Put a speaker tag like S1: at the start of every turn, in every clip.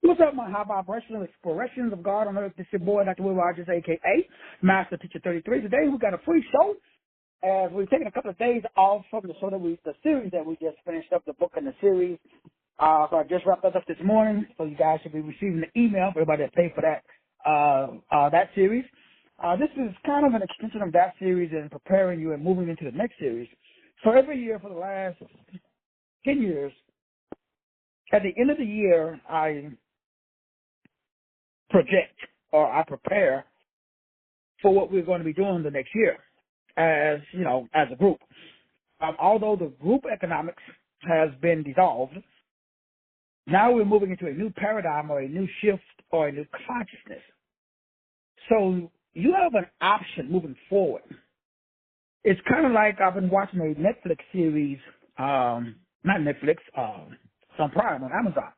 S1: What's up, my high vibrational explorations of God on earth? This is your boy, Dr. Will Rogers, a.k.a. Master Teacher 33. Today we got a free show as we've taken a couple of days off from the show the series that we just finished up, the book and the series. So I just wrapped that up this morning, so you guys should be receiving the email for everybody that paid for that series. This is kind of an extension of that series and preparing you and moving into the next series. So every year for the last 10 years, at the end of the year, I project or I prepare for what we're going to be doing the next year as a group. Although the group economics has been dissolved, now we're moving into a new paradigm or a new shift or a new consciousness. So you have an option moving forward. It's kind of like I've been watching a Netflix series, not Netflix, it's on Prime, on Amazon.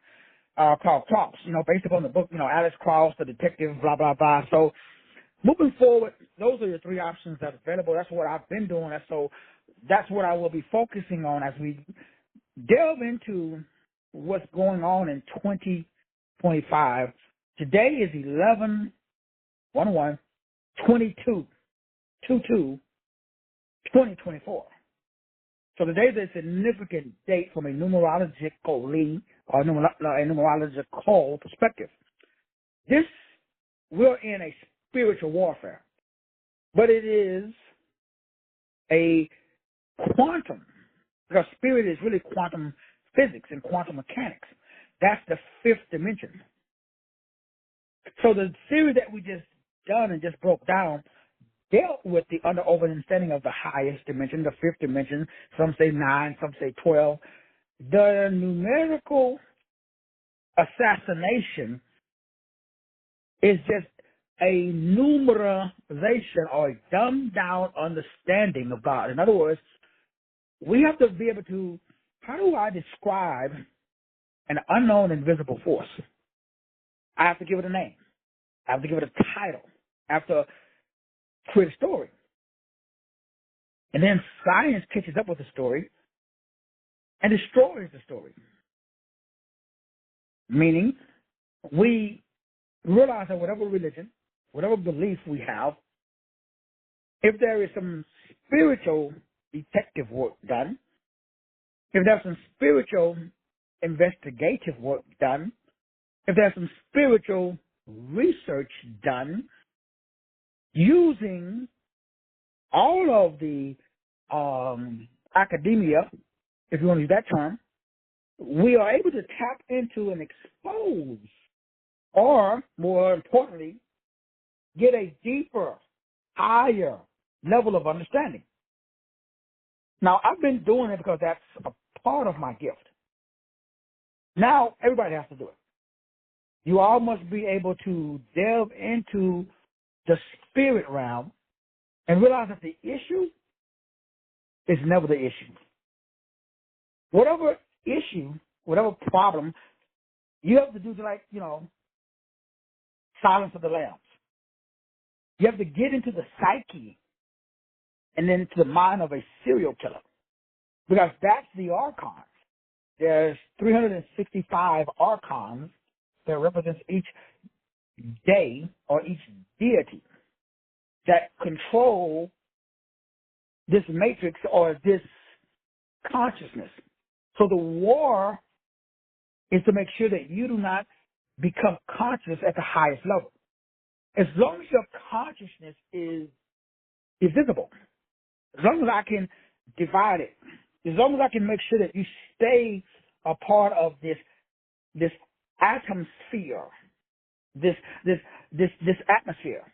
S1: Called Cross, based upon the book, Alice Cross, the detective, blah, blah, blah. So moving forward, those are your three options that are available. That's what I've been doing. So that's what I will be focusing on as we delve into what's going on in 2025. Today is 11/1/22/2024. So today is a significant date from a numerologically or a numerological perspective. We're in a spiritual warfare, but it is a quantum, because spirit is really quantum physics and quantum mechanics. That's the fifth dimension. So the series that we just done and just broke down dealt with the understanding of the highest dimension, the fifth dimension. Some say 9, some say 12. The numerical assassination is just a numerization or a dumbed down understanding of God. In other words, we have to be able to, how do I describe an unknown invisible force? I have to give it a name. I have to give it a title. I have to create a story. And then science catches up with the story and destroys the story. Meaning, we realize that whatever religion, whatever belief we have, if there is some spiritual detective work done, if there's some spiritual investigative work done, if there's some spiritual research done, using all of the academia, if you want to use that term, we are able to tap into and expose, or more importantly, get a deeper, higher level of understanding. Now, I've been doing it because that's a part of my gift. Now, everybody has to do it. You all must be able to delve into the spirit realm and realize that the issue is never the issue. Whatever issue, whatever problem, you have to do Silence of the Lambs. You have to get into the psyche and then into the mind of a serial killer, because that's the archons. There's 365 archons that represents each day or each deity that control this matrix or this consciousness. So the war is to make sure that you do not become conscious at the highest level. As long as your consciousness is visible, as long as I can divide it, as long as I can make sure that you stay a part of this atom sphere, this atmosphere,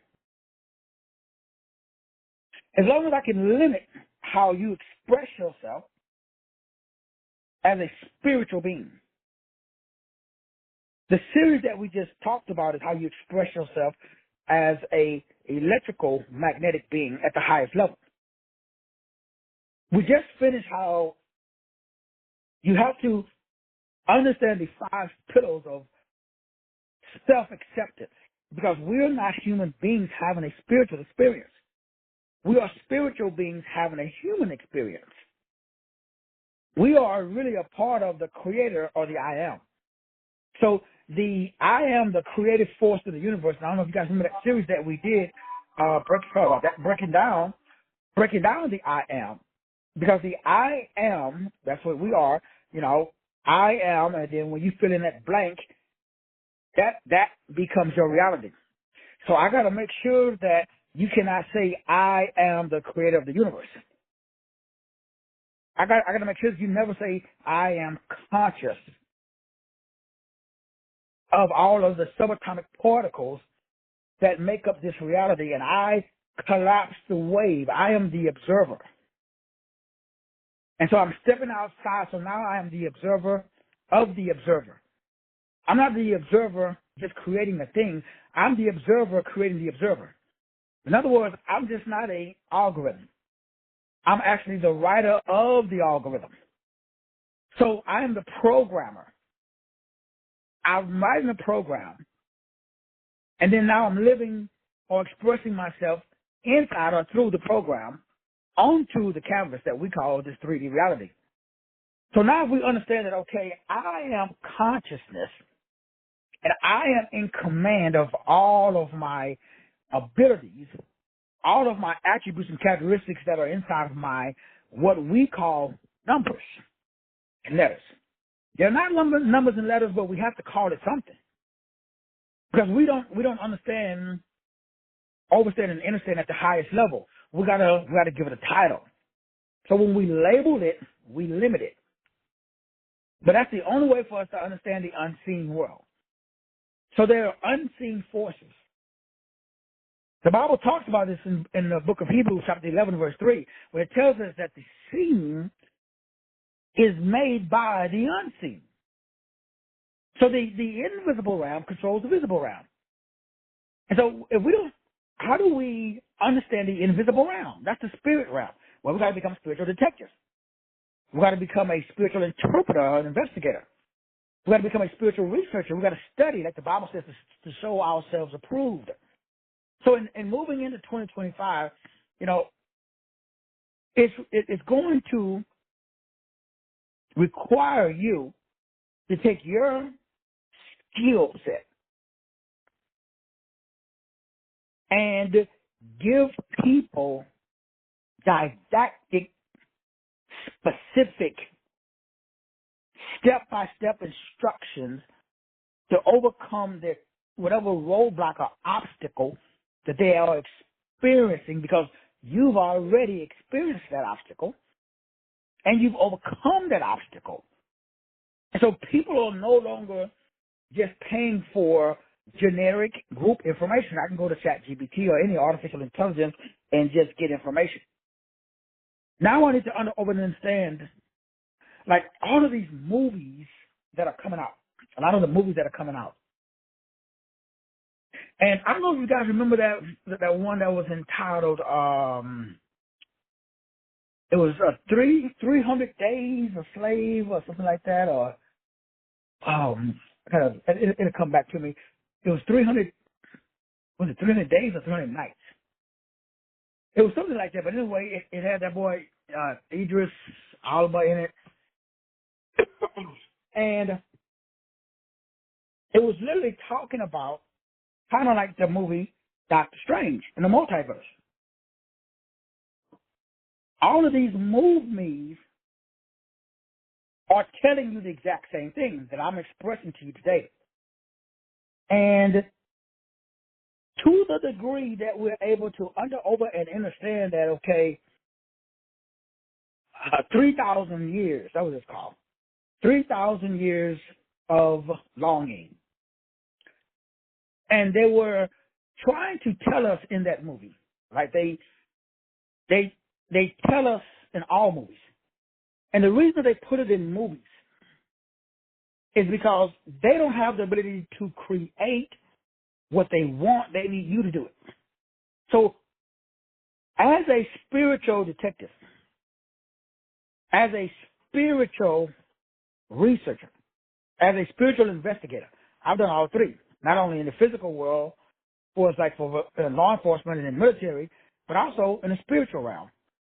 S1: as long as I can limit how you express yourself as a spiritual being. The series that we just talked about is how you express yourself as a electrical magnetic being at the highest level. We just finished how you have to understand the 5 pillars of self-acceptance, because we're not human beings having a spiritual experience. We are spiritual beings having a human experience. We are really a part of the creator or the I am. So I am the creative force of the universe. And I don't know if you guys remember that series that we did, breaking down the I am. Because the I am, that's what we are, I am, and then when you fill in that blank, that becomes your reality. So I got to make sure that you cannot say I am the creator of the universe. I got to make sure that you never say I am conscious of all of the subatomic particles that make up this reality, and I collapse the wave. I am the observer. And so I'm stepping outside, so now I am the observer of the observer. I'm not the observer just creating a thing. I'm the observer creating the observer. In other words, I'm just not an algorithm. I'm actually the writer of the algorithm. So I am the programmer. I'm writing a program, and then now I'm living or expressing myself inside or through the program onto the canvas that we call this 3D reality. So now we understand that, okay, I am consciousness, and I am in command of all of my abilities, all of my attributes and characteristics that are inside of my, what we call numbers and letters. They're not numbers and letters, but we have to call it something. Because we don't understand, overstand and understand at the highest level. We gotta give it a title. So when we label it, we limit it. But that's the only way for us to understand the unseen world. So there are unseen forces. The Bible talks about this in the book of Hebrews, chapter 11, verse 3, where it tells us that the seen is made by the unseen. So the invisible realm controls the visible realm. And so how do we understand the invisible realm? That's the spirit realm. Well, we got to become spiritual detectives. We got to become a spiritual interpreter or an investigator. We got to become a spiritual researcher. We got to study, like the Bible says, to show ourselves approved. So in moving into 2025, it's going to require you to take your skill set and give people didactic, specific, step-by-step instructions to overcome their whatever roadblock or obstacle that they are experiencing, because you've already experienced that obstacle and you've overcome that obstacle. And so people are no longer just paying for generic group information. I can go to ChatGPT or any artificial intelligence and just get information. Now I need to understand, like, all of these movies that are coming out, a lot of the movies that are coming out. And I don't know if you guys remember that one that was entitled, it was 300 Days a Slave or something like that, or it'll come back to me. It was 300 days or 300 nights? It was something like that, but anyway, it had that boy Idris Elba in it, and it was literally talking about kind of like the movie Doctor Strange in the multiverse. All of these movies are telling you the exact same thing that I'm expressing to you today. And to the degree that we're able to over and understand that, okay, 3,000 years, that was it's called, 3,000 years of longing. And they were trying to tell us in that movie, like they tell us in all movies. And the reason they put it in movies is because they don't have the ability to create what they want. They need you to do it. So as a spiritual detective, as a spiritual researcher, as a spiritual investigator, I've done all three, not only in the physical world, for law enforcement and in the military, but also in the spiritual realm.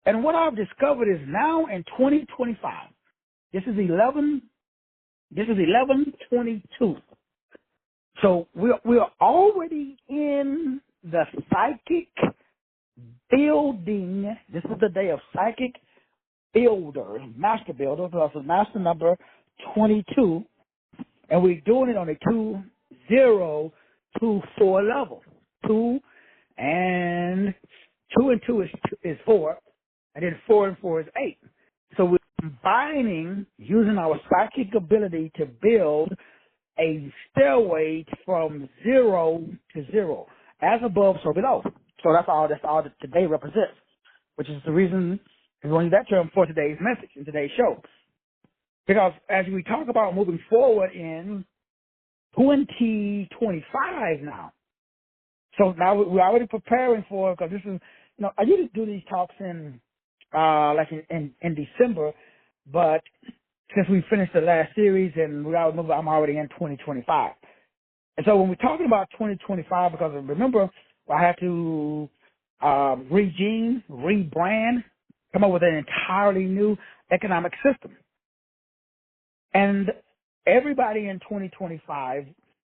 S1: And what I've discovered is now in 2025, this is 11/22. So we're already in the psychic building. This is the day of psychic builder, master builder, because it's master number 22, and we're doing it on a 2-0-2-4 level. 2 and 2 is 4, and then 4 and 4 is 8. So we're combining using our psychic ability to build a stairway from 0 to 0, as above, so below. So that's all that today represents, which is the reason we want to use that term for today's message in today's show. Because as we talk about moving forward in 2025 now, so now we're already preparing for, because this is, I usually do these talks in in December, but since we finished the last series and I'm already in 2025. And so when we're talking about 2025, because remember, I had to rebrand, come up with an entirely new economic system. And everybody in 2025,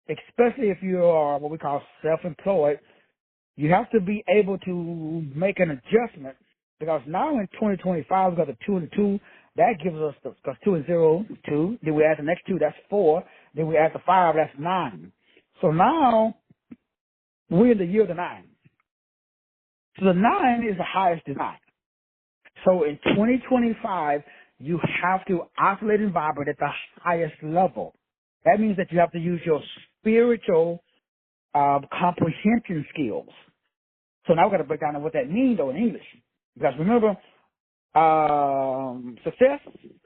S1: especially if you are what we call self-employed, you have to be able to make an adjustment, because now in 2025, we've got the 2 and 2. That gives us, because 2 and 0, 2. Then we add the next 2, that's 4. Then we add the 5, that's 9. So now we're in the year of the 9. So the 9 is the highest design. So in 2025, you have to oscillate and vibrate at the highest level. That means that you have to use your spiritual comprehension skills. So now we've got to break down what that means, though, in English. Because remember, success,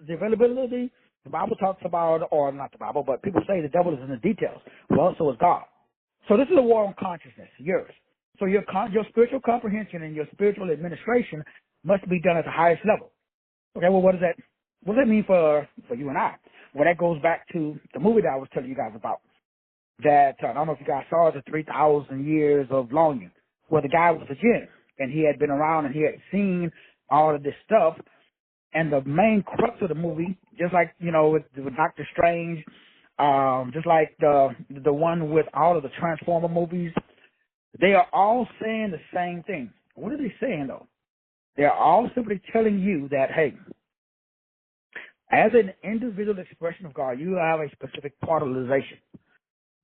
S1: the availability, the Bible talks about, or not the Bible, but people say the devil is in the details. Well, so is God. So this is a war on consciousness, yours. So your spiritual comprehension and your spiritual administration must be done at the highest level. Okay, well, what does that mean for you and I? Well, that goes back to the movie that I was telling you guys about. That, I don't know if you guys saw, the 3,000 Years of Longing, where the guy was a jinn, and he had been around and he had seen all of this stuff. And the main crux of the movie, just like, with Doctor Strange, just like the one with all of the Transformer movies, they are all saying the same thing. What are they saying, though? They're all simply telling you that, hey, as an individual expression of God, you have a specific partialization.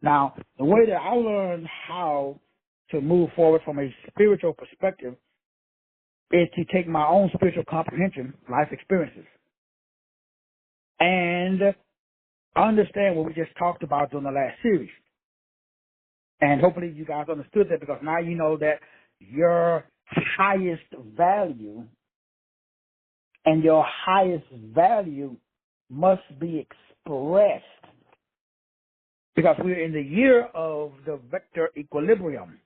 S1: Now, the way that I learned how to move forward from a spiritual perspective is to take my own spiritual comprehension, life experiences, and understand what we just talked about during the last series. And hopefully you guys understood that, because now you know that your highest value and your highest value must be expressed, because we're in the year of the vector equilibrium.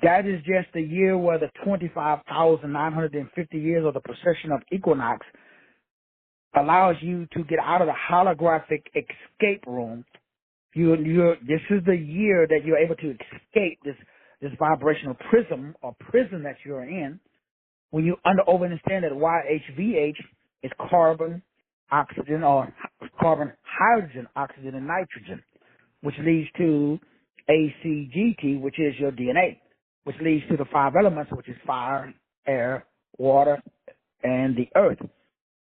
S1: That is just the year where the 25,950 years of the precession of equinox allows you to get out of the holographic escape room. This is the year that you're able to escape this vibrational prism or prison that you're in, when you understand that YHVH is carbon, oxygen, or carbon, hydrogen, oxygen, and nitrogen, which leads to ACGT, which is your DNA, which leads to the 5 elements, which is fire, air, water, and the earth.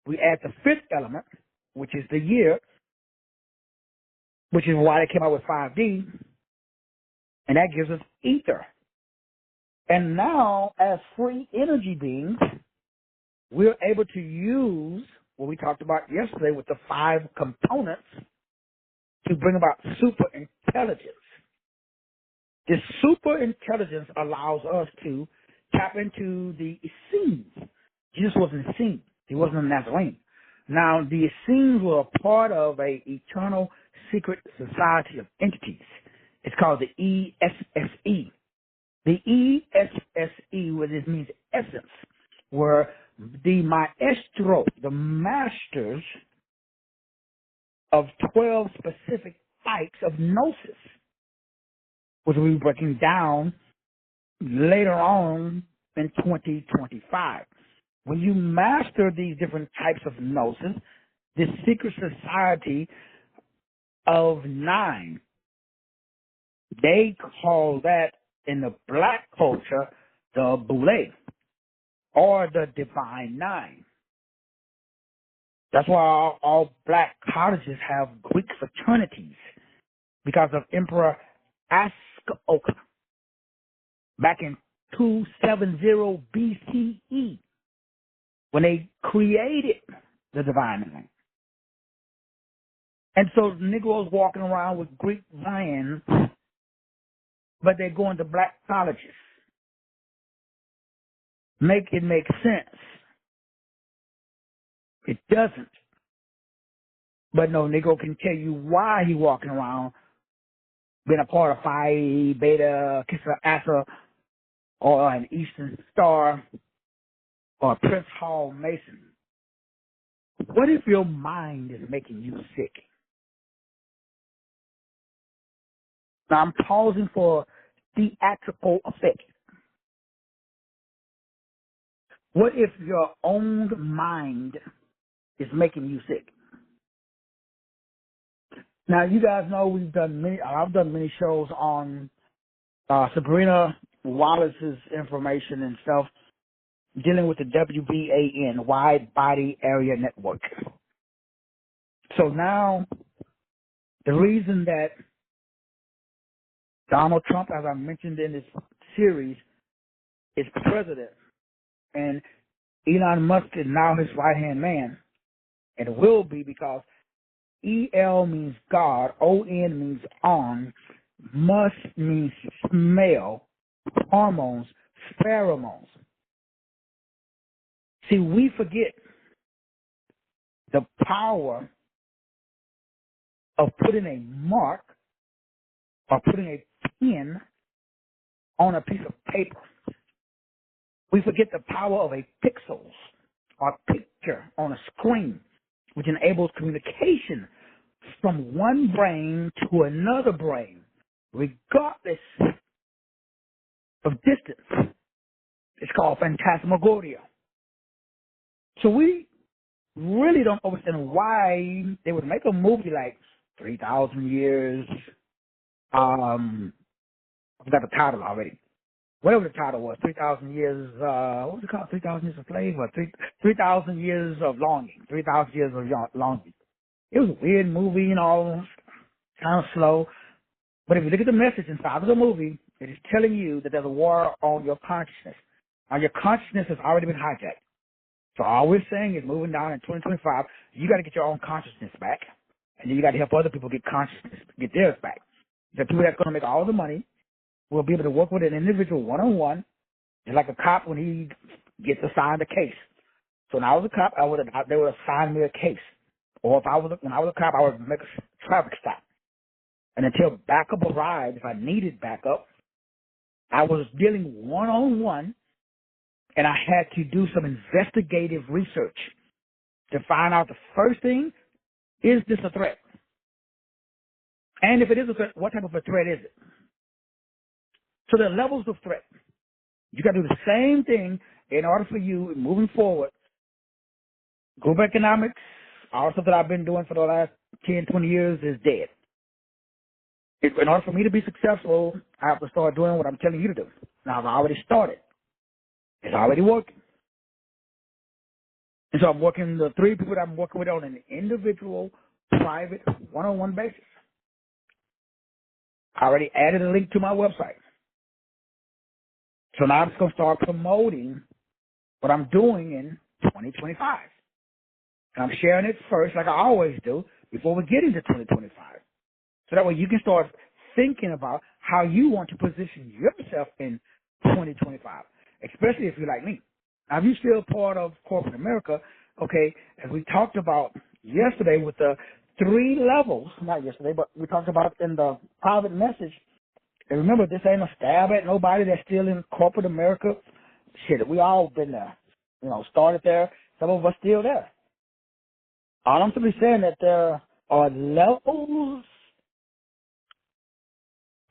S1: We add the 5th element, which is the year, which is why they came out with 5D, and that gives us ether. And now, as free energy beings, we're able to use what we talked about yesterday with the 5 components to bring about super intelligence. This super intelligence allows us to tap into the Essenes. Jesus wasn't a Essene. He wasn't a Nazarene. Now, the Essenes were a part of an eternal secret society of entities. It's called the ESSE. The ESSE, what this means essence, were the maestro, the masters of 12 specific types of gnosis, which we'll be breaking down later on in 2025. When you master these different types of gnosis, this secret society of 9. They call that in the black culture the Boule or the Divine 9. That's why all black colleges have Greek fraternities because of Emperor Ashoka back in 270 BCE when they created the Divine 9. And so Negroes walking around with Greek lions, but they're going to black colleges. Make it make sense. It doesn't. But no Negro can tell you why he walking around being a part of Phi Beta Kappa Alpha or an Eastern Star or Prince Hall Mason. What if your mind is making you sick? Now I'm pausing for theatrical effect. What if your own mind is making you sick? Now you guys know I've done many shows on Sabrina Wallace's information and stuff dealing with the WBAN, Wide Body Area Network. So now the reason that Donald Trump, as I mentioned in this series, is president, and Elon Musk is now his right-hand man, and will be because EL means God, ON means on, Musk means smell, hormones, pheromones. See, we forget the power of putting a mark or putting a pin on a piece of paper. We forget the power of a pixels or picture on a screen, which enables communication from one brain to another brain, regardless of distance. It's called phantasmagoria. So we really don't understand why they would make a movie like 3,000 Years. I forgot the title already. Whatever the title was, 3,000 Years, what was it called? 3,000 Years of Slave or 3,000 Years of Longing. 3,000 Years of Longing. It was a weird movie, kind of slow. But if you look at the message inside of the movie, it is telling you that there's a war on your consciousness. Now, your consciousness has already been hijacked. So all we're saying is moving down in 2025, you got to get your own consciousness back. And then you got to help other people get theirs back. The people that's going to make all the money will be able to work with an individual one-on-one, just like a cop when he gets assigned a case. So when I was a cop, they would assign me a case. Or when I was a cop, I would make a traffic stop. And until backup arrived, if I needed backup, I was dealing one-on-one, and I had to do some investigative research to find out the first thing, is this a threat? And if it is a threat, what type of a threat is it? So there are levels of threat. You got to do the same thing in order for you, moving forward, group economics, all the stuff that I've been doing for the last 10, 20 years is dead. In order for me to be successful, I have to start doing what I'm telling you to do. Now, I've already started. It's already working. And so I'm working, the 3 people that I'm working with on an individual, private, one-on-one basis. I already added a link to my website. So now I'm just going to start promoting what I'm doing in 2025. And I'm sharing it first, like I always do, before we get into 2025. So that way you can start thinking about how you want to position yourself in 2025, especially if you're like me. Now, if you're still part of corporate America, okay, as we talked about yesterday with the 3 levels, not yesterday, but we talked about it in the private message. And remember, this ain't a stab at nobody that's still in corporate America. Shit, we all been there. Started there. Some of us still there. All I'm simply saying that there are levels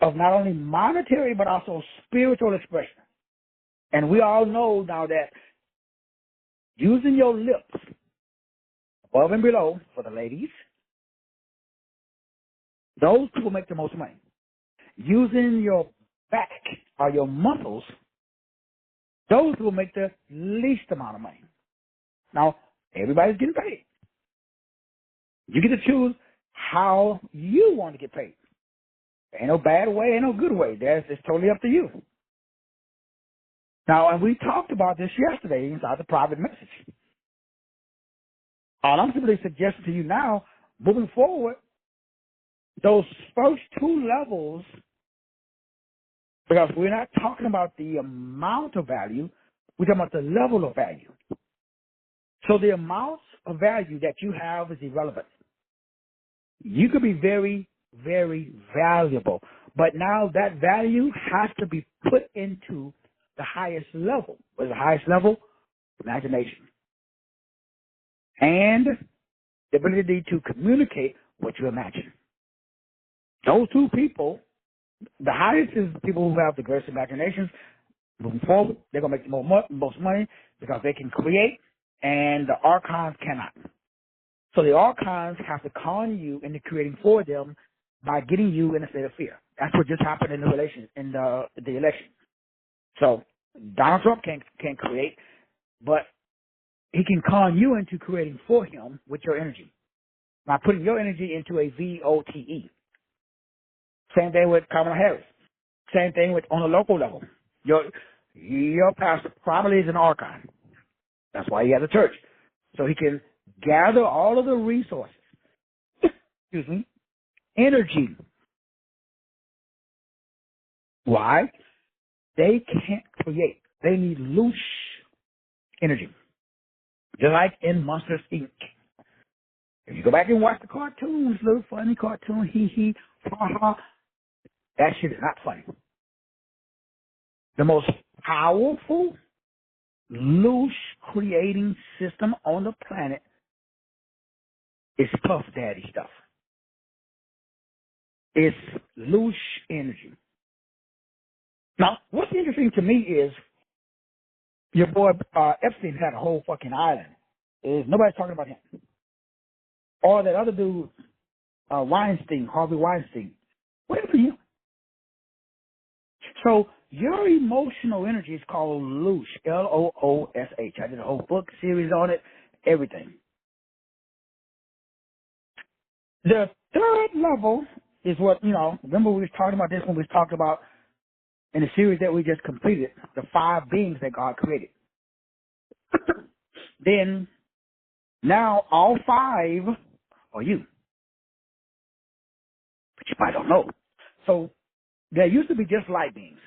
S1: of not only monetary but also spiritual expression. And we all know now that using your lips above and below for the ladies Those people make the most money. Using your back or your muscles, those people make the least amount of money. Now, everybody's getting paid. You get to choose how you want to get paid. Ain't no bad way, ain't no good way. It's totally up to you. Now, and we talked about this yesterday inside the private message. All I'm simply suggesting to you now, moving forward, those first two levels, because we're not talking about the amount of value, we're talking about the level of value. So the amount of value that you have is irrelevant. You could be very, very valuable, but now that value has to be put into the highest level. What is the highest level? Imagination. And the ability to communicate what you imagine. Those two people, the highest is people who have the greatest imaginations. Moving forward, they're going to make the most money because they can create, and the archons cannot. So the archons have to con you into creating for them by getting you in a state of fear. That's what just happened in the election. So Donald Trump can't create, but he can con you into creating for him with your energy by putting your energy into a VOTE. Same thing with Kamala Harris. Same thing with on a local level. Your pastor probably is an archon. That's why he has a church. So he can gather all of the resources, excuse me, energy. Why? They can't create. They need loose energy. Just like in Monsters, Inc. If you go back and watch the cartoons, little funny cartoon, hee, ha, ha, that shit is not funny. The most powerful, loose creating system on the planet is Puff Daddy stuff. It's loose energy. Now, what's interesting to me is your boy Epstein had a whole fucking island. Nobody's talking about him. Or that other dude, Weinstein, Harvey Weinstein. What happened to him? So your emotional energy is called loosh, Loosh. I did a whole book series on it, everything. The third level is what, remember we was talking about this when we was talking about in the series that we just completed, the 5 beings that God created. Then, now all 5 are you. But you might don't know. So, there used to be just light beings.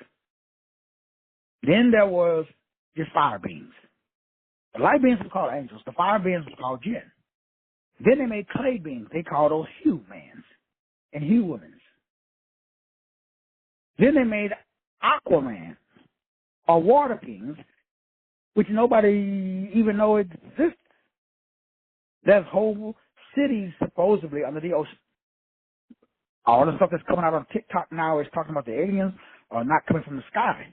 S1: Then there was just fire beings. The light beings were called angels. The fire beings were called jinn. Then they made clay beings. They called those humans and humans. Then they made Aquaman, or water beings, which nobody even know exist. There's whole cities supposedly under the ocean. All the stuff that's coming out on TikTok now is talking about the aliens are not coming from the sky.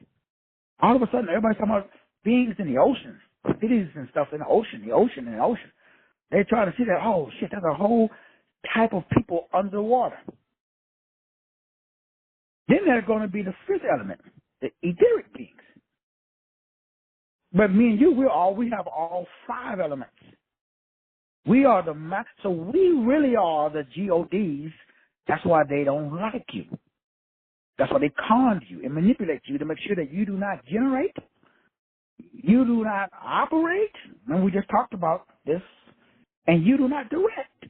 S1: All of a sudden, everybody's talking about beings in the ocean, cities and stuff in the ocean. They try to see that, oh shit, there's a whole type of people underwater. Then there's going to be the 5th element, the etheric beings. But me and you, we have all 5 elements. We are so we really are the GODs. That's why they don't like you. That's why they con you and manipulate you to make sure that you do not generate, you do not operate, and we just talked about this, and you do not direct.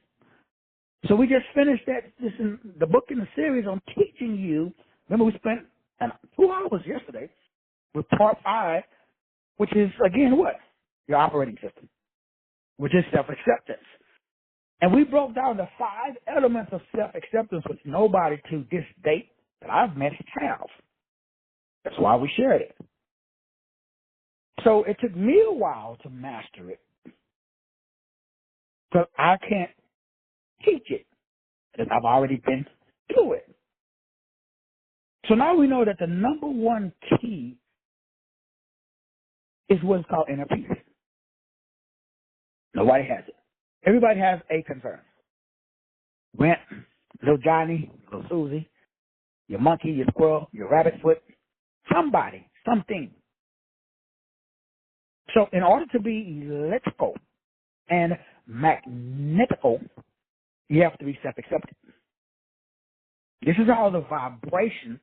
S1: So we just finished the book in the series on teaching you. Remember, we spent 2 hours yesterday with part 5, which is, again, what? Your operating system, which is self-acceptance. And we broke down the 5 elements of self-acceptance, which nobody to this date that I've met have. That's why we shared it. So it took me a while to master it, because I can't teach it, because I've already been through it. So now we know that the number 1 key is what's called inner peace. Nobody has it. Everybody has a concern. Rent, little Johnny, little Susie, your monkey, your squirrel, your rabbit foot, somebody, something. So in order to be electrical and magnetical, you have to be self-accepted. This is how the vibration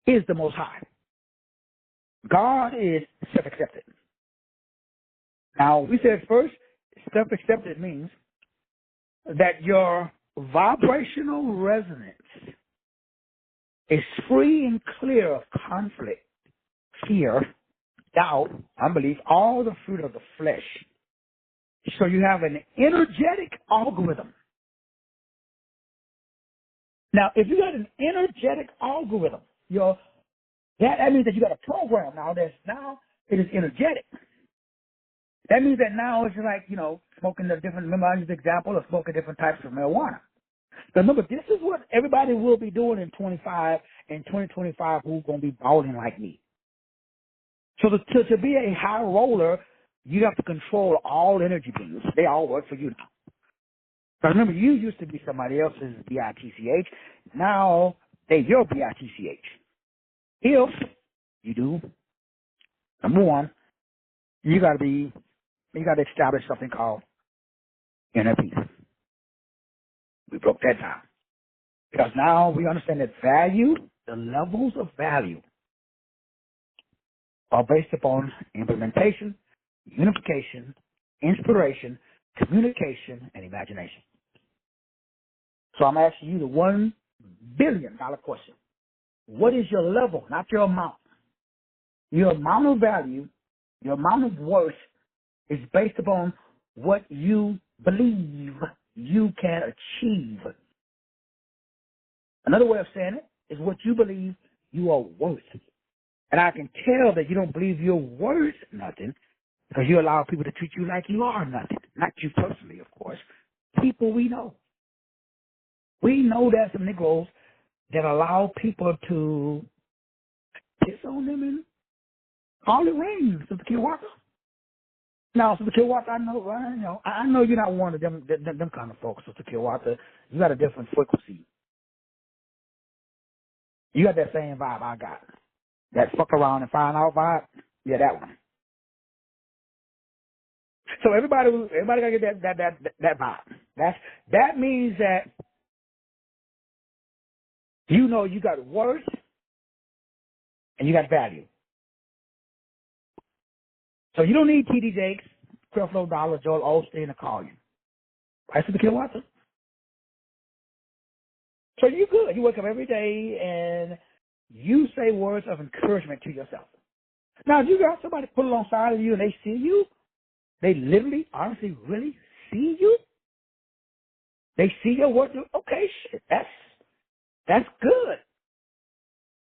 S1: is the Most High. God is self-accepted. Now, we said first, self-accepted means that your vibrational resonance is free and clear of conflict, fear, doubt, unbelief, all the fruit of the flesh. So you have an energetic algorithm. Now, if you got an energetic algorithm, that means that you got a program now it is energetic. That means that now it's like, smoking the different, remember I used the example of smoking different types of marijuana. But remember, this is what everybody will be doing in 2025 who's going to be balling like me. So to be a high roller, you have to control all energy beings. They all work for you now. But remember, you used to be somebody else's BITCH. Now they're your BITCH. If you do, number one, you got to establish something called inner peace. We broke that down. Because now we understand that the levels of value are based upon implementation, unification, inspiration, communication, and imagination. So I'm asking you the $1 billion question. What is your level, not your amount? Your amount of value, your amount of worth is based upon what you believe you can achieve. Another way of saying it is what you believe you are worth. And I can tell that you don't believe you're worth nothing because you allow people to treat you like you are nothing. Not you personally, of course. People we know. We know there's some Negroes that allow people to piss on them and call it rain, Sister Kiwaka. Now, Sister Kiwaka, I know you're not one of them kind of folks, Sister Kiwaka. You got a different frequency. You got that same vibe I got. That fuck around and find out vibe. Yeah, that one. So everybody gotta get that vibe. That means that you know you got worth and you got value. So you don't need T.D. Jakes, Creflo Dollar, Joel Osteen to call you. Right, Sister Kiwaka? So you good. You wake up every day and you say words of encouragement to yourself. Now, if you got somebody put alongside of you and they see you, they literally, honestly, really see you. They see your work. Okay, shit, that's good.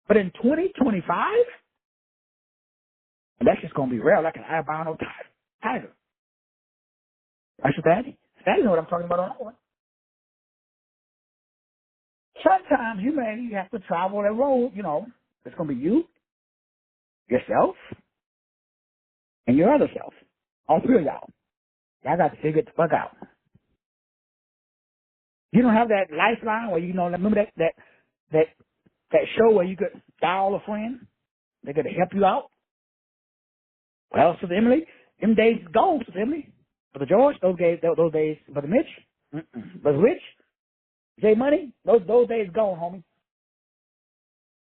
S1: But in 2025, that's just going to be rare, like an albino tiger. That's what that is. That is what I'm talking about on that one. Sometimes you may have to travel that road, It's going to be you, yourself, and your other self. All three of y'all. Y'all got to figure it the fuck out. You don't have that lifeline where remember that show where you could dial a friend? They could help you out? Well, Sister Emily, them days gone, Sister Emily. Brother George, those days, Brother Mitch, Brother Rich, J Money, those days gone, homie.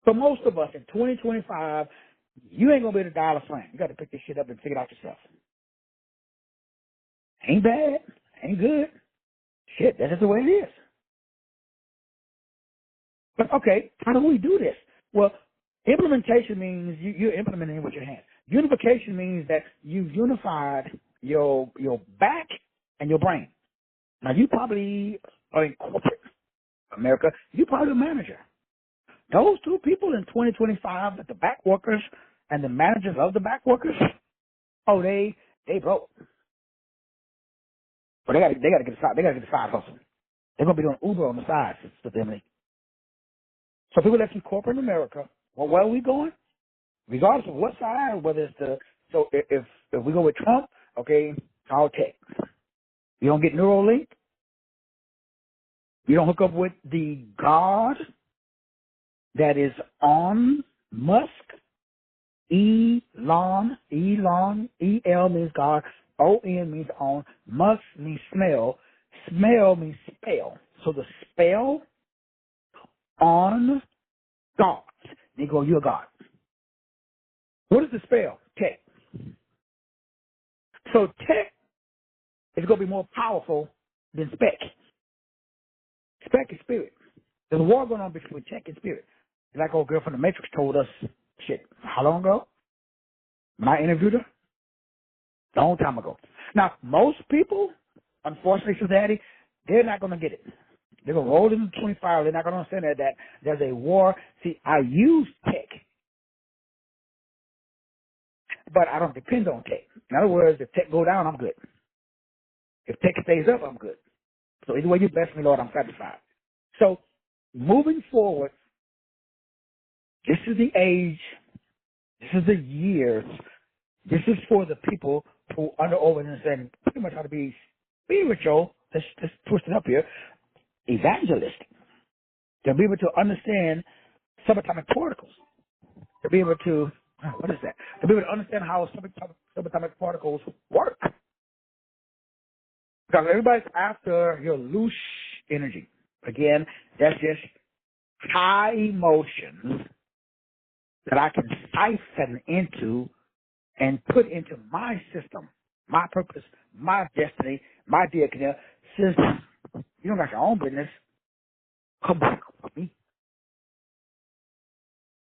S1: For most of us in 2025, you ain't gonna be able to dial a friend. You got to pick this shit up and figure it out yourself. Ain't bad, ain't good. Shit, that's just the way it is. But okay, how do we do this? Well, implementation means you're implementing it with your hands. Unification means that you've unified your back and your brain. Now, you probably are in corporate America. You're probably a manager. Those two people in 2025, the back workers and the managers of the back workers, they broke. But they got to get a side. They got to get a side hustle. They're gonna be doing Uber on the side, Sister Emily. So people that's in corporate America, well, where are we going? Regardless of what side, whether it's if we go with Trump, okay, it's all tech. You don't get Neuralink, You don't hook up with the God that is on Musk. Elon, E-L means God, O-N means on, Musk means smell means spell. So the spell on God. They go, you're God. What is the spell? Tech. So tech is going to be more powerful than spec. Spec is spirit. There's a war going on between tech and spirit. Like old girl from the Matrix told us, shit, how long ago? When I interviewed her? A long time ago. Now, most people, unfortunately, society, they're not going to get it. They're going to roll into 25. They're not going to understand that there's a war. See, I use tech, but I don't depend on tech. In other words, if tech go down, I'm good. If tech stays up, I'm good. So either way you bless me, Lord, I'm satisfied. So moving forward, this is the age, this is the years, this is for the people who understand pretty much how to be spiritual, let's twist it up here, evangelist. To be able to understand subatomic particles. To be able to, what is that? To be able to understand how subatomic particles work. Because everybody's after your loose energy. Again, that's just high emotions that I can siphon into and put into my system, my purpose, my destiny, my destiny. Since you don't got your own business, come back with me.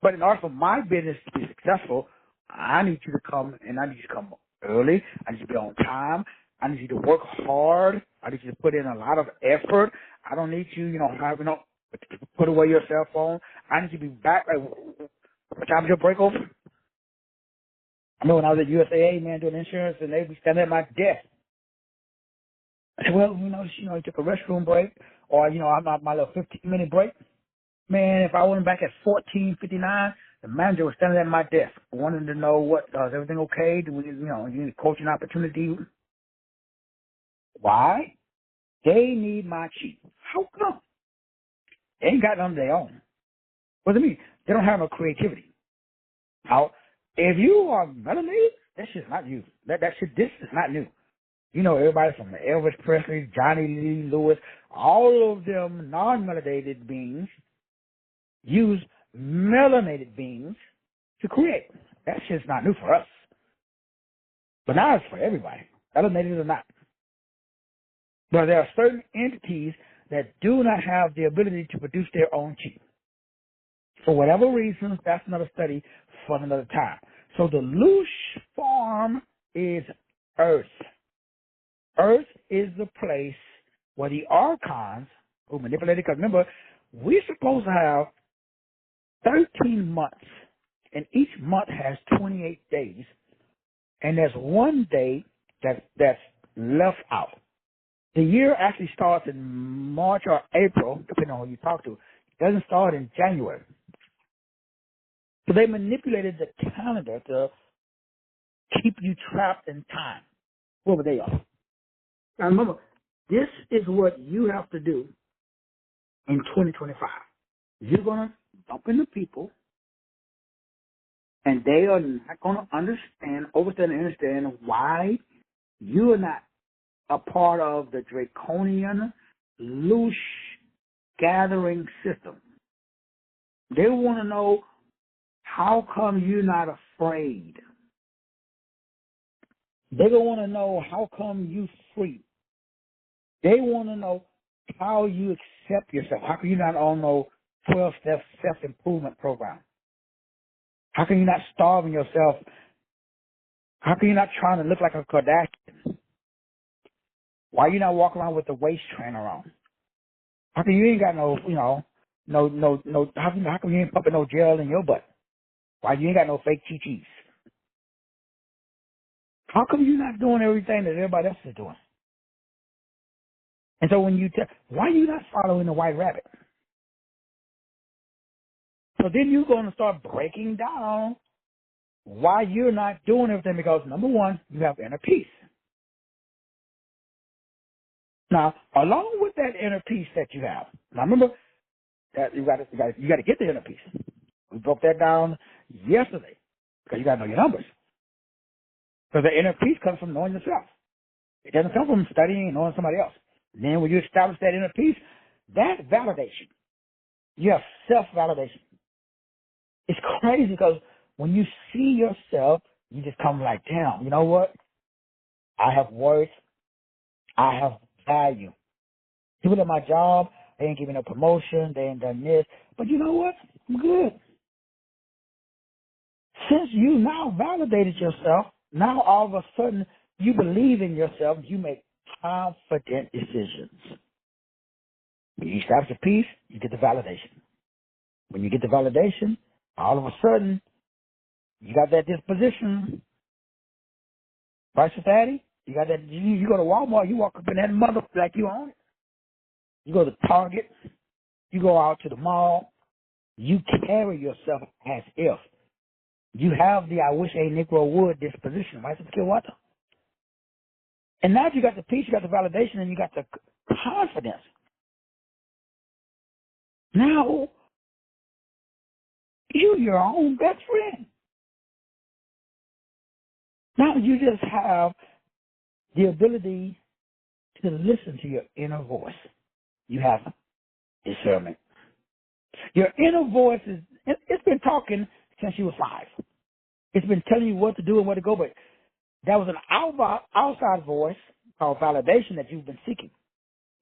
S1: But in order for my business to be successful, I need you to come, and I need you to come early. I need you to be on time. I need you to work hard. I need you to put in a lot of effort. I don't need you, put away your cell phone. I need you to be back. Like, what time is your break over? I remember when I was at USAA, man, doing insurance, and they'd be standing at my desk. I said, well, you took a restroom break, or, I'm on my little 15-minute break. Man, if I went back at 14:59, the manager was standing at my desk, wanting to know is everything okay? Do we, you need a coaching opportunity? Why? They need my cheat. How come? They ain't got none of their own. What do you mean? They don't have no creativity. Now, if you are melanated, that's just not you. This is not new. Everybody from Elvis Presley, Johnny Lee Lewis, all of them non-melanated beings use melanated beings to create. That's just not new for us. But now it's for everybody, melanated or not. But there are certain entities that do not have the ability to produce their own chi. For whatever reasons, that's another study for another time. So the loose form is Earth. Earth is the place where the archons who manipulate it, because remember, we're supposed to have 13 months, and each month has 28 days, and there's one day that's left out. The year actually starts in March or April, depending on who you talk to. It doesn't start in January. So they manipulated the calendar to keep you trapped in time, wherever they are. Now remember, this is what you have to do in 2025. You're going to bump into people, and they are not going to understand why you are not a part of the draconian, loose gathering system. They want to know, how come you're not afraid? They don't want to know, how come you free? They want to know how you accept yourself. How come you're not on no 12-step self-improvement program? How come you're not starving yourself? How come you're not trying to look like a Kardashian? Why you not walking around with the waist trainer on? How come you ain't got no, how come you ain't pumping no gel in your butt? Why you ain't got no fake chi-chis? How come you're not doing everything that everybody else is doing? And so when why are you not following the white rabbit? So then you're going to start breaking down why you're not doing everything, because number one, you have inner peace. Now, along with that inner peace that you have, now remember that you got to get the inner peace. We broke that down yesterday because you got to know your numbers. Because the inner peace comes from knowing yourself. It doesn't come from studying and knowing somebody else. And then when you establish that inner peace, that validation, you have self-validation. It's crazy because when you see yourself, you just come like, damn, you know what? I have worth. I have value. People at my job, they ain't giving no promotion. They ain't done this. But you know what? I'm good. Since you now validated yourself, now all of a sudden you believe in yourself. You make confident decisions. When you establish a peace, you get the validation. When you get the validation, all of a sudden you got that disposition. Right, Daddy? You got that. You go to Walmart, you walk up in that mother like you own it. You go to Target, you go out to the mall, you carry yourself as if you have the I wish a Negro would disposition, right? What? And now you got the peace, you got the validation, and you got the confidence. Now, you're your own best friend. Now you just have the ability to listen to your inner voice. You have discernment. Your inner voice it's been talking since you were 5. It's been telling you what to do and where to go, but that was an outside voice called validation that you've been seeking.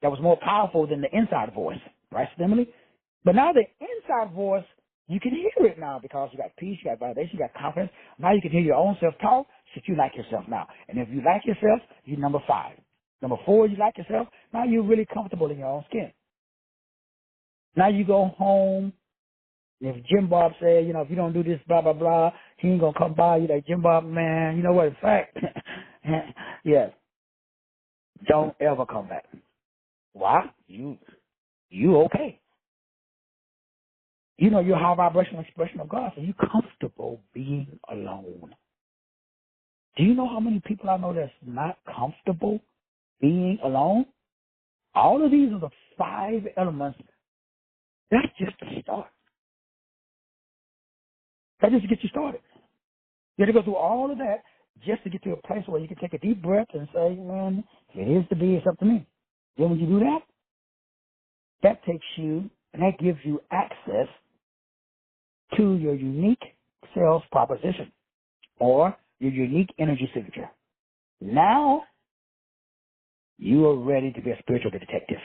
S1: That was more powerful than the inside voice, right, Emily? But now the inside voice, you can hear it now because you got peace, you got validation, you got confidence. Now you can hear your own self-talk, so you like yourself now. And if you like yourself, you're number 5. Number 4, you like yourself. Now you're really comfortable in your own skin. Now you go home. If Jim Bob said, if you don't do this, blah, blah, blah, he ain't going to come by. You like, Jim Bob, man, you know what, in fact, yes, don't ever come back. Why? You okay. You're a high vibrational expression of God, so you're comfortable being alone. Do you know how many people I know that's not comfortable being alone? All of these are the 5 elements. That's just the start. That just gets you started. You have to go through all of that just to get to a place where you can take a deep breath and say, man, if it is to be, it's up to me. Then when you do that, that takes you and that gives you access to your unique sales proposition or your unique energy signature. Now you are ready to be a spiritual detective.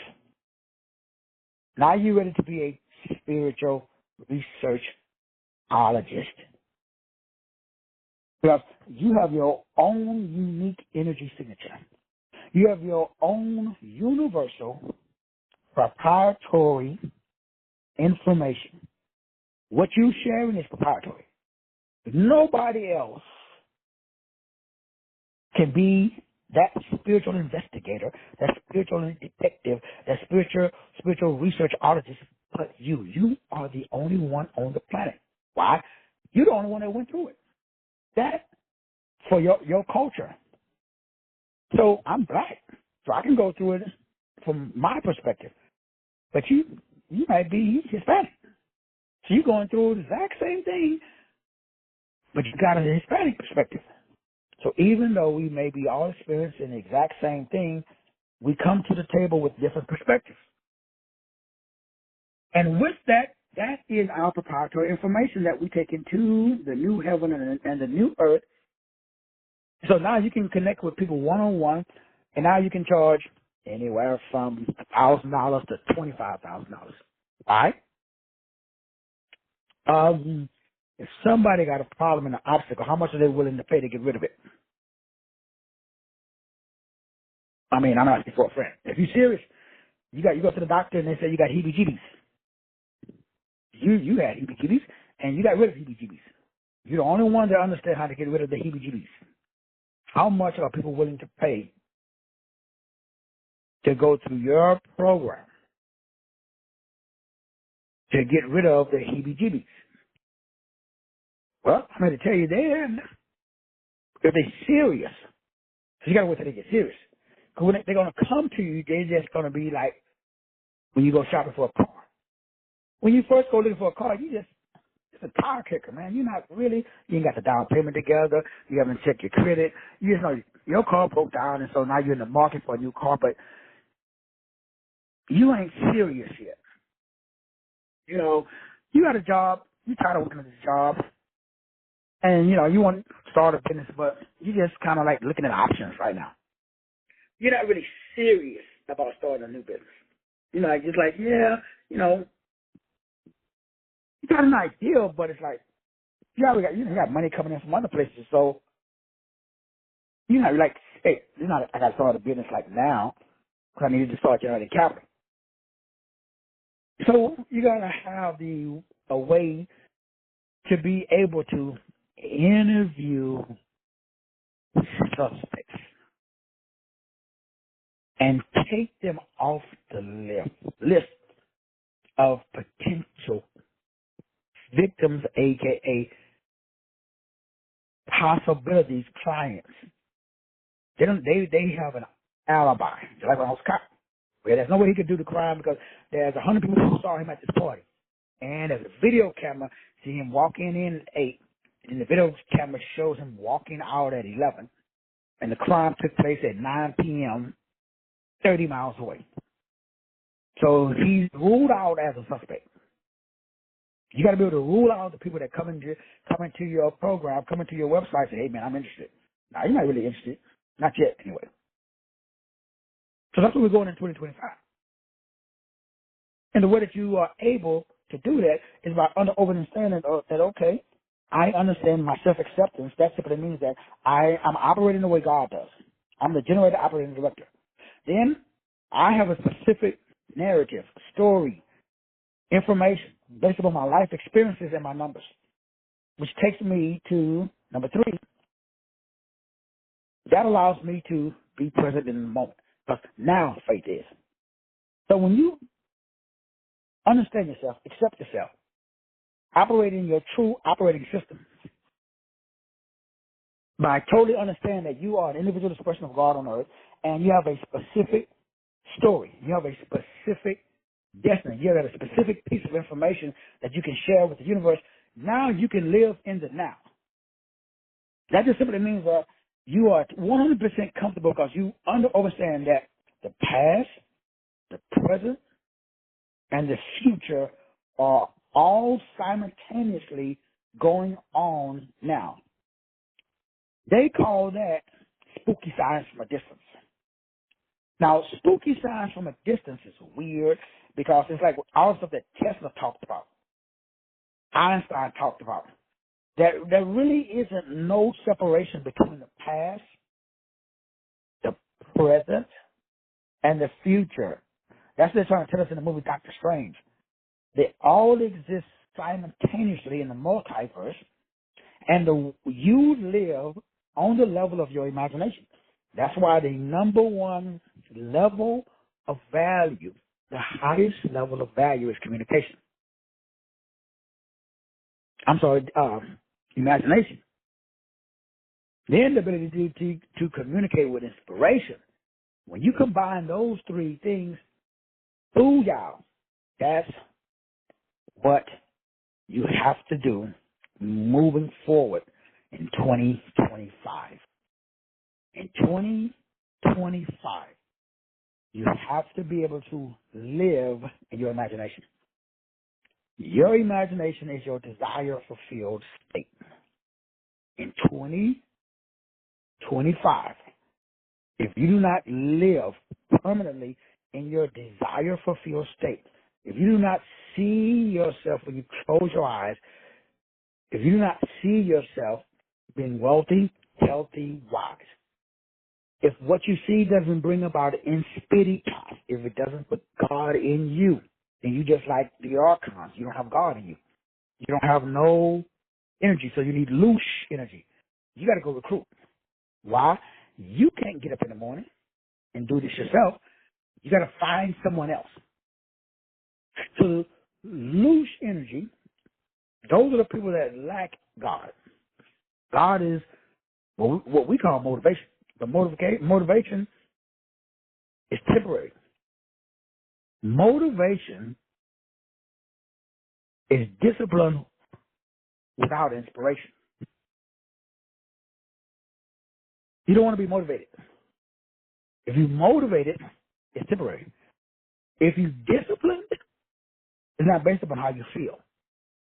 S1: Now you're ready to be a spiritual researchologist. Because you have your own unique energy signature. You have your own universal proprietary information. What you're sharing is proprietary. Nobody else can be that spiritual investigator, that spiritual detective, that spiritual researchologist but you. You are the only one on the planet. Why? You're the only one that went through it. That for your culture. So I'm black, so I can go through it from my perspective. But you might be Hispanic. So you're going through the exact same thing, but you got a Hispanic perspective. So even though we may be all experiencing the exact same thing, we come to the table with different perspectives. And with that, that is our proprietary information that we take into the new heaven and the new earth. So now you can connect with people one-on-one, and now you can charge anywhere from $1,000 to $25,000. Why? If somebody got a problem and an obstacle, how much are they willing to pay to get rid of it? I mean, I'm asking for a friend. If you're serious, you go to the doctor and they say you got heebie-jeebies. You had heebie-jeebies, and you got rid of heebie-jeebies. You're the only one that understands how to get rid of the heebie-jeebies. How much are people willing to pay to go through your program to get rid of the heebie-jeebies? Well, I'm going to tell you there, if they're serious, so you got to wait till they get serious. Because when they're going to come to you, they're just going to be like when you go shopping for a car. When you first go looking for a car, it's a tire kicker, man. You're not really, you ain't got the down payment together. You haven't checked your credit. You just know your car broke down, and so now you're in the market for a new car, but you ain't serious yet. You know, you got a job, you tired of working at this job, and, you know, you want to start a business, but you just kind of like looking at options right now. You're not really serious about starting a new business. You know, just like, yeah, you know, you got an idea, but it's like, you got money coming in from other places, so you're not like, hey, you're not, I got to start a business like now, because I need to start generating capital. So you got to have a way to be able to interview suspects and take them off the list of potential victims, aka possibilities clients. They have an alibi. Just like when I was caught. Well, there's no way he could do the crime because there's 100 people who saw him at this party. And there's a video camera, see him walking in at 8, and the video camera shows him walking out at 11. And the crime took place at 9 p.m., 30 miles away. So he's ruled out as a suspect. You got to be able to rule out the people that come into your program, come into your website, say, hey, man, I'm interested. Now, you're not really interested. Not yet, anyway. So that's where we're going in 2025. And the way that you are able to do that is by understanding that, okay, I understand my self-acceptance. That simply means that I'm operating the way God does. I'm the generator, operating director. Then I have a specific narrative, story, information based upon my life experiences and my numbers, which takes me to number 3. That allows me to be present in the moment. Because now faith is. So when you understand yourself, accept yourself, operate in your true operating system, by totally understand that you are an individual expression of God on earth, and you have a specific story, you have a specific destiny, you have a specific piece of information that you can share with the universe. Now you can live in the now. That just simply means that you are 100% comfortable because you understand that the past, the present, and the future are all simultaneously going on now. They call that spooky science from a distance. Now, spooky science from a distance is weird because it's like all the stuff that Tesla talked about, Einstein talked about. There really isn't no separation between the past, the present, and the future. That's what they're trying to tell us in the movie Doctor Strange. They all exist simultaneously in the multiverse, and you live on the level of your imagination. That's why the number one level of value, the highest level of value is communication. Imagination. Then the ability to communicate with inspiration. When you combine those 3 things, booyah, that's what you have to do moving forward in 2025. In 2025, you have to be able to live in your imagination. Your imagination is your desire fulfilled state. In 2025, if you do not live permanently in your desire fulfilled state, if you do not see yourself when you close your eyes, if you do not see yourself being wealthy, healthy, wise, if what you see doesn't bring about inspirity, if it doesn't put God in you, then you just like the archons. You don't have God in you. You don't have no energy, so you need loose energy. You got to go recruit. Why? You can't get up in the morning and do this yourself. You got to find someone else. So loose energy, those are the people that lack God. God is what we call motivation. The motivation is temporary. Motivation is discipline without inspiration. You don't want to be motivated. If you're motivated, it's temporary. If you're disciplined, it's not based upon how you feel.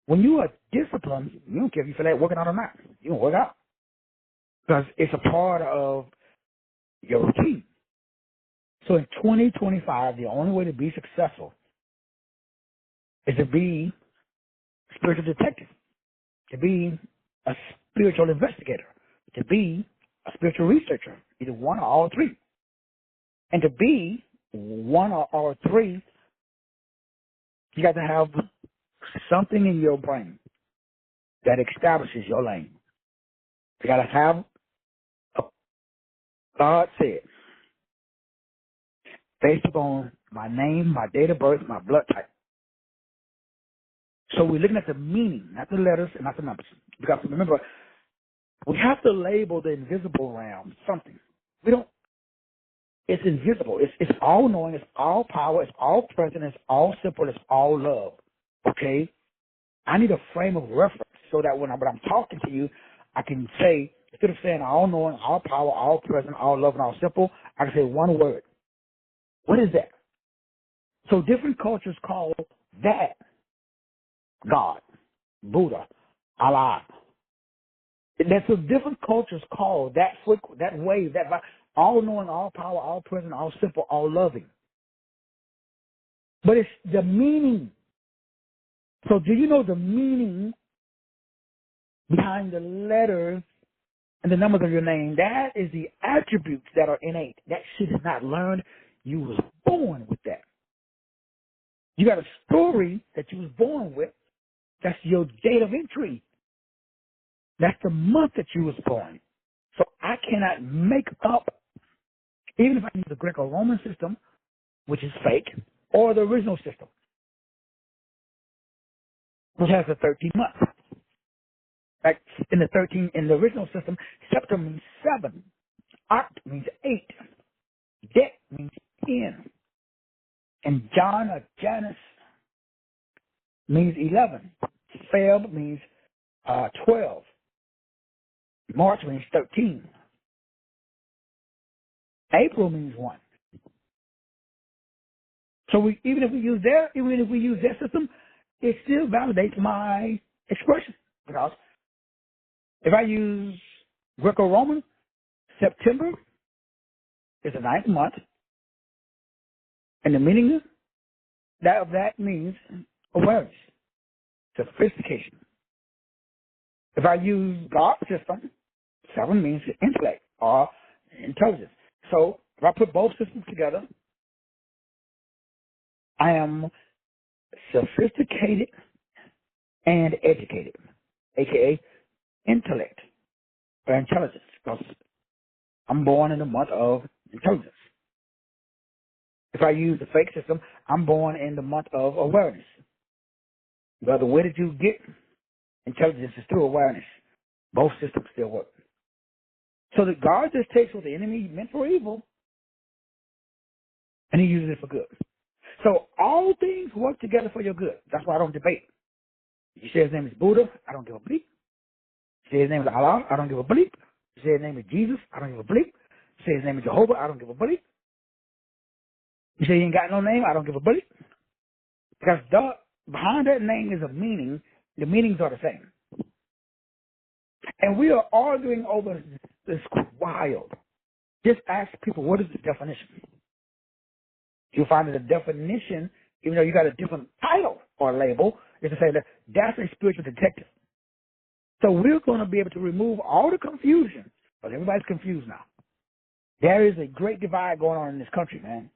S1: When you are disciplined, you don't care if you feel like working out or not. You don't work out because it's a part of your routine. So in 2025, the only way to be successful is to be a spiritual detective, to be a spiritual investigator, to be a spiritual researcher, either one or all three. And to be one or all three, you got to have something in your brain that establishes your lane. You got to have, God said, based upon my name, my date of birth, my blood type. So we're looking at the meaning, not the letters and not the numbers. Because remember, we have to label the invisible realm something. We don't. It's invisible. It's all knowing. It's all power. It's all present. It's all simple. It's all love. Okay? I need a frame of reference so that when I'm talking to you, I can say, instead of saying all knowing, all power, all present, all love, and all simple, I can say one word. What is that? So different cultures call that God, Buddha, Allah. That's what different cultures call that wave, that all knowing, all power, all present, all simple, all loving. But it's the meaning. So do you know the meaning behind the letters and the numbers of your name? That is the attributes that are innate. That shit is not learned. You was born with that. You got a story that you was born with. That's your date of entry. That's the month that you was born. So I cannot make up, even if I use the Greco-Roman system, which is fake, or the original system, which has the 13 months. Like in the original system, September means 7, Oct means 8, Det means 10, and John or Janus means 11, Feb means 12, March means 13, April means 1. So even if we use their system, it still validates my expression. Because if I use Greco-Roman, September is the 9th month, and the meaning of that means awareness, sophistication. If I use God's system, 7 means intellect or intelligence. So if I put both systems together, I am sophisticated and educated, aka intellect or intelligence, because I'm born in the month of intelligence. If I use the fake system, I'm born in the month of awareness. But the way that you get intelligence is through awareness. Both systems still work. So that God just takes what the enemy meant for evil and he uses it for good. So all things work together for your good. That's why I don't debate. You say his name is Buddha, I don't give a bleep. You say his name is Allah, I don't give a bleep. You say his name is Jesus, I don't give a bleep. You say his name is Jehovah, I don't give a bleep. You say he ain't got no name, I don't give a bleep. Because behind that name is a meaning. The meanings are the same. And we are arguing over this wild. Just ask people, what is the definition? You'll find that the definition, even though you got a different title or label, is to say that that's a spiritual detective. So we're going to be able to remove all the confusion, because everybody's confused now. There is a great divide going on in this country, man.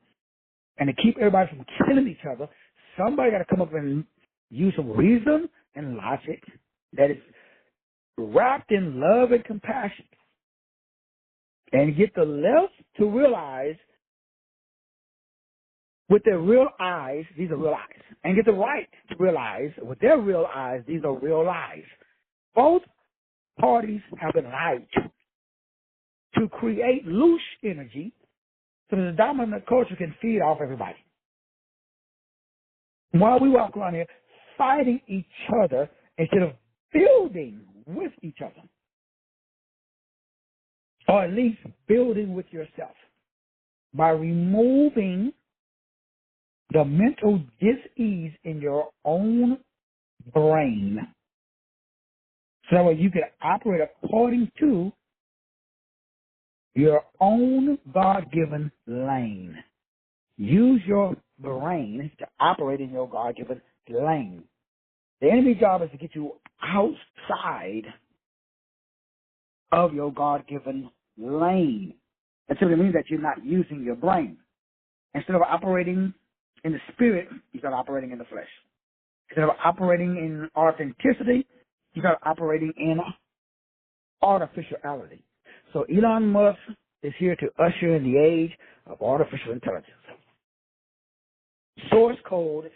S1: And to keep everybody from killing each other, somebody got to come up and use some reason and logic that is wrapped in love and compassion, and get the left to realize with their real eyes, these are real eyes, and get the right to realize with their real eyes, these are real lies. Both parties have been lied to create loose energy so the dominant culture can feed off everybody. While we walk around here fighting each other instead of building with each other, or at least building with yourself by removing the mental dis-ease in your own brain, so that way you can operate according to your own God-given lane. Use your brain to operate in your God-given lane. The enemy's job is to get you outside of your God-given lane. That simply means that you're not using your brain. Instead of operating in the spirit, you start operating in the flesh. Instead of operating in authenticity, you start operating in artificiality. So Elon Musk is here to usher in the age of artificial intelligence. Source code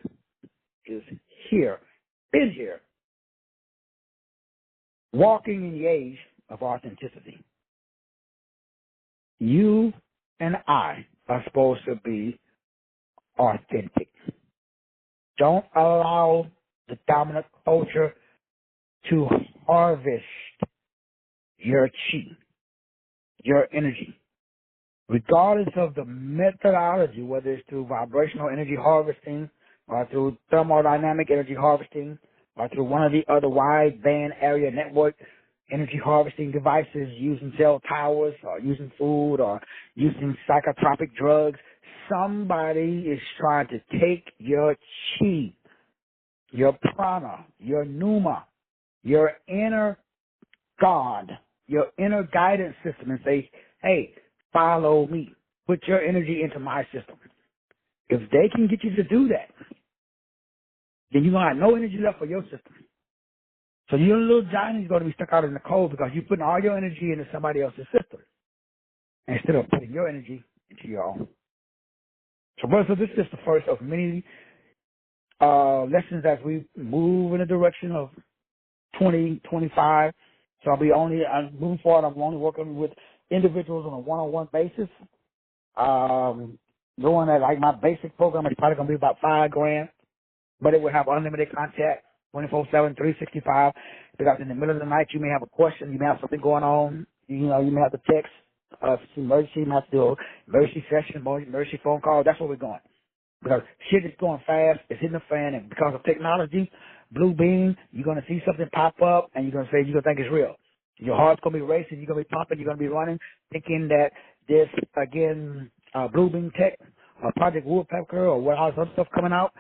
S1: is here, been here, walking in the age of authenticity. You and I are supposed to be authentic. Don't allow the dominant culture to harvest your chi, your energy, regardless of the methodology, whether it's through vibrational energy harvesting or through thermodynamic energy harvesting or through one of the other wide band area network energy harvesting devices, using cell towers or using food or using psychotropic drugs. Somebody is trying to take your chi, your prana, your pneuma, your inner God, your inner guidance system, and say, hey, follow me. Put your energy into my system. If they can get you to do that, then you're going to have no energy left for your system. So your little Johnny's going to be stuck out in the cold because you're putting all your energy into somebody else's system instead of putting your energy into your own. So, brothers, so this is the first of many lessons as we move in the direction of 2025. So I'm moving forward. I'm only working with individuals on a one-on-one basis. Going at like my basic program is probably going to be about $5,000, but it will have unlimited contact, 24/7, 365. Because in the middle of the night, you may have a question, you may have something going on. You may have to text. If it's emergency, you may have to do an emergency session, emergency phone call. That's where we're going. Because shit is going fast, it's hitting the fan, and because of technology, blue beam, you're going to see something pop up, and you're going to think it's real. Your heart's going to be racing, you're going to be pumping, you're going to be running, thinking that this, again, blue beam tech, Project Woodpecker, or what all this other stuff coming out.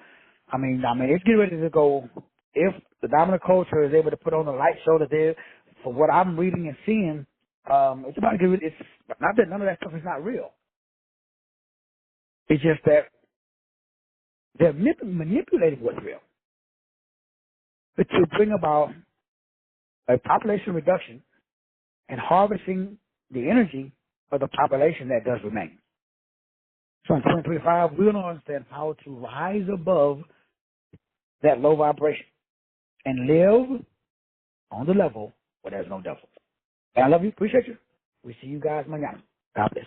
S1: I mean, it's getting ready to go. If the dominant culture is able to put on the light show that they're, for what I'm reading and seeing, it's about to get rid. It's not that none of that stuff is not real. It's just that they're manipulating what's real, but to bring about a population reduction and harvesting the energy of the population that does remain. So in 2025, we're going to understand how to rise above that low vibration and live on the level where there's no devil. And I love you. Appreciate you. We see you guys mañana. God bless.